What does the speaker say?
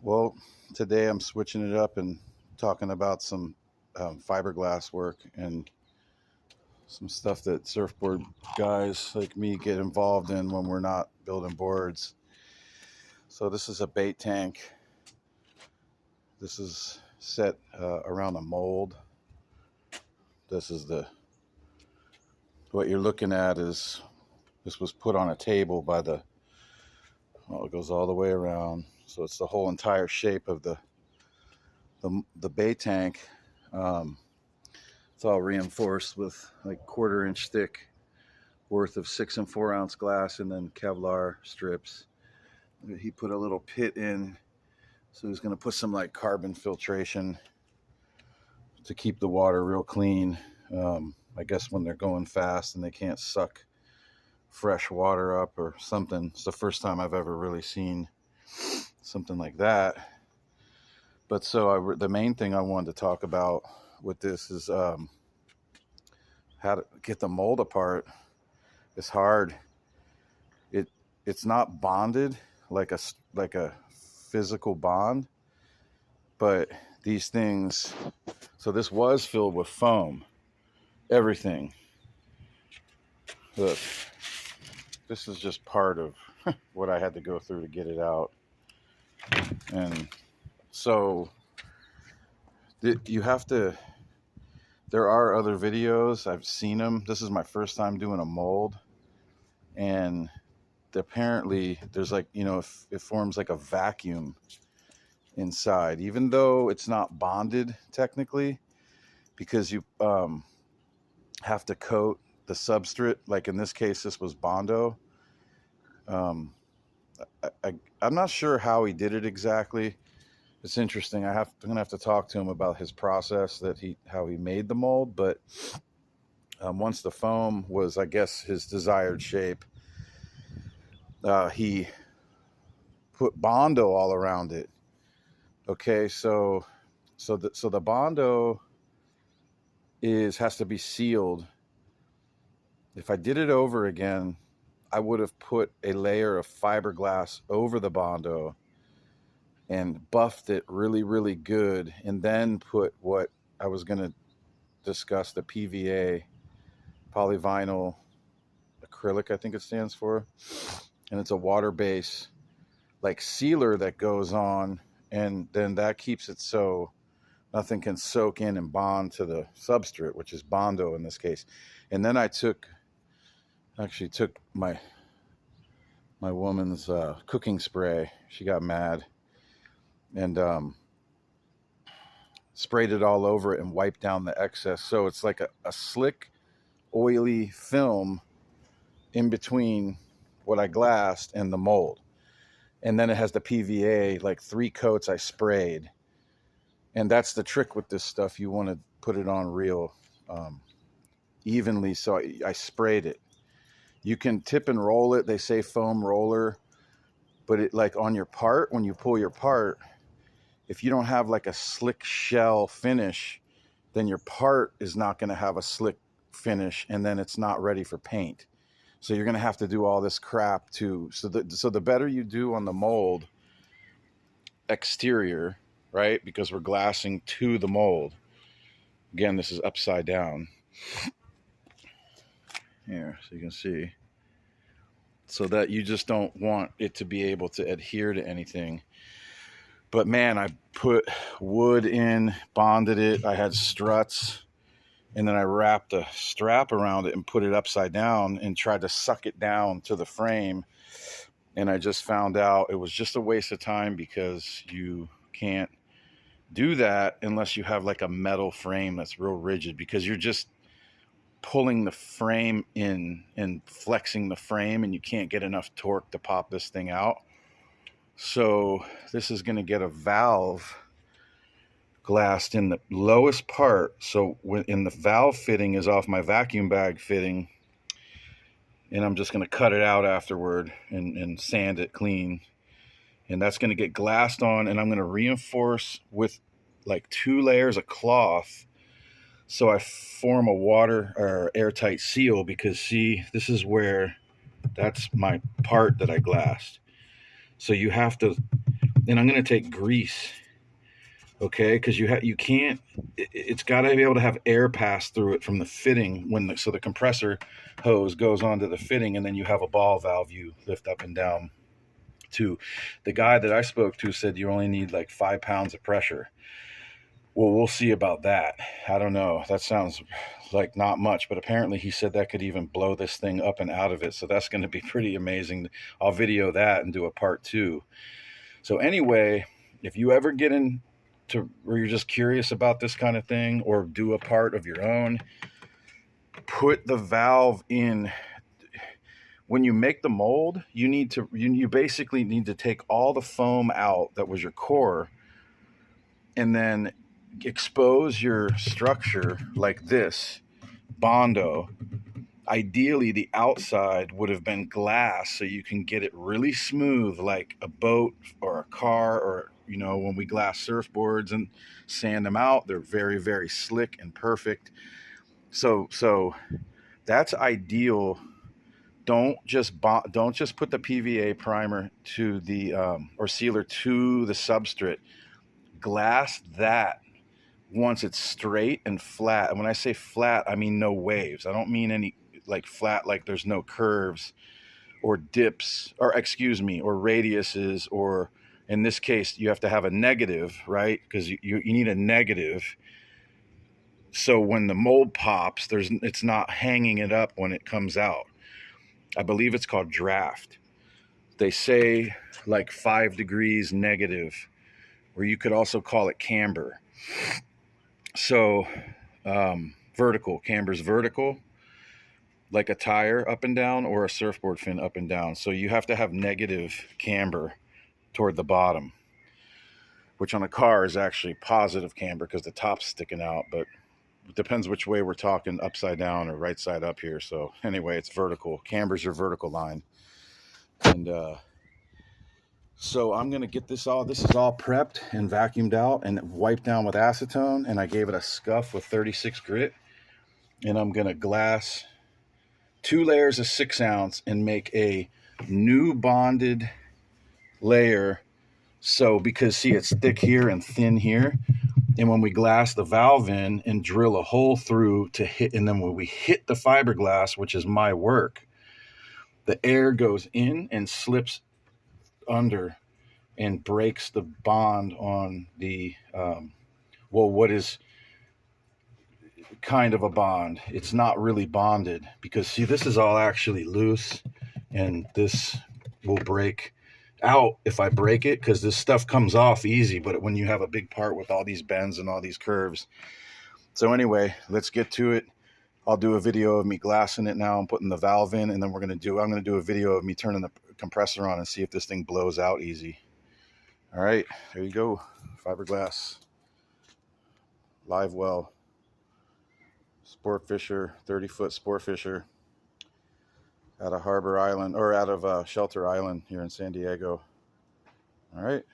Well, today I'm switching it up and talking about some fiberglass work and some stuff that surfboard guys like me get involved in when we're not building boards. So this is a bait tank. This is set around a mold. This is what you're looking at is this was put on a table by it goes all the way around. So it's the whole entire shape of the bait tank. It's all reinforced with like 1/4 inch thick worth of 6 and 4 ounce glass and then Kevlar strips. He put a little pit in, so he's going to put some like carbon filtration to keep the water real clean. I guess when they're going fast and they can't suck fresh water up or something. It's the first time I've ever really seen something like that. But so the main thing I wanted to talk about with this is how to get the mold apart. It's hard. It's not bonded like a physical bond, but these things. So this was filled with foam. Everything. Look, this is just part of what I had to go through to get it out. And so you have to. There are other videos. I've seen them. This is my first time doing a mold. And apparently there's like, it forms like a vacuum inside, even though it's not bonded technically, because you have to coat the substrate. Like in this case, this was Bondo. I'm not sure how he did it exactly. It's interesting. I'm gonna have to talk to him about his process how he made the mold. But once the foam was, I guess, his desired shape, he put Bondo all around it. Okay, so the Bondo has to be sealed. If I did it over again, I would have put a layer of fiberglass over the Bondo and buffed it really, really good, and then put what I was going to discuss, the PVA, polyvinyl acrylic, I think it stands for. And it's a water base like sealer that goes on, and then that keeps it so nothing can soak in and bond to the substrate, which is Bondo in this case. And then I took my woman's cooking spray. She got mad and sprayed it all over it and wiped down the excess. So it's like a slick, oily film in between what I glassed and the mold. And then it has the PVA, like 3 coats I sprayed. And that's the trick with this stuff. You want to put it on real evenly. So I sprayed it. You can tip and roll it. They say foam roller. But it, like on your part, when you pull your part, if you don't have like a slick shell finish, then your part is not going to have a slick finish, and then it's not ready for paint. So you're going to have to do all this crap too. So the better you do on the mold exterior, right? Because we're glassing to the mold. Again, this is upside down. Here, so you can see. So that you just don't want it to be able to adhere to anything. But man, I put wood in, bonded it. I had struts. And then I wrapped a strap around it and put it upside down and tried to suck it down to the frame. And I just found out it was just a waste of time, because you can't do that unless you have like a metal frame that's real rigid, because you're just pulling the frame in and flexing the frame, and you can't get enough torque to pop this thing out. So this is going to get a valve glassed in the lowest part. So in the valve fitting is off my vacuum bag fitting, and I'm just going to cut it out afterward and sand it clean. And that's going to get glassed on, and I'm going to reinforce with like 2 layers of cloth, so I form a water or airtight seal. Because see, this is where, that's my part that I glassed. So you have to and I'm going to take grease, okay, because you can't, it's got to be able to have air pass through it from the fitting so the compressor hose goes onto the fitting, and then you have a ball valve you lift up and down to. The guy that I spoke to said you only need like 5 pounds of pressure. Well, we'll see about that. I don't know. That sounds like not much, but apparently he said that could even blow this thing up and out of it. So that's going to be pretty amazing. I'll video that and do a part 2. So anyway, if you ever get into where you're just curious about this kind of thing or do a part of your own, put the valve in. When you make the mold, you basically need to take all the foam out that was your core, and then expose your structure like this, Bondo. Ideally, the outside would have been glass so you can get it really smooth like a boat or a car, or, you know, when we glass surfboards and sand them out, they're very, very slick and perfect. So that's ideal. Don't just put the PVA primer to the or sealer to the substrate. Glass that once it's straight and flat. And when I say flat, I mean no waves. I don't mean any like flat like there's no curves or dips, or excuse me, or radiuses, or in this case you have to have a negative, right? Because you need a negative. So when the mold pops, it's not hanging it up when it comes out. I believe it's called draft. They say like 5 degrees negative, or you could also call it camber. So vertical, camber's vertical, like a tire up and down, or a surfboard fin up and down. So you have to have negative camber toward the bottom, which on a car is actually positive camber because the top's sticking out, but it depends which way we're talking, upside down or right side up here. So anyway, it's vertical. Camber's your vertical line. And so I'm going to get this is all prepped and vacuumed out and wiped down with acetone, and I gave it a scuff with 36 grit, and I'm going to glass 2 layers of 6 ounce and make a new bonded layer. So because see, it's thick here and thin here, and when we glass the valve in and drill a hole through to hit, and then when we hit the fiberglass, which is my work, the air goes in and slips under and breaks the bond on the what is kind of a bond. It's not really bonded because see, this is all actually loose, and this will break out if I break it, because this stuff comes off easy, but when you have a big part with all these bends and all these curves. So anyway, let's get to it. I'll do a video of me glassing it now and putting the valve in, and then I'm going to do a video of me turning the compressor on and see if this thing blows out easy. All right, there you go. Fiberglass, live well, sport fisher, 30-foot sport fisher out of Harbor Island, or out of Shelter Island here in San Diego. All right.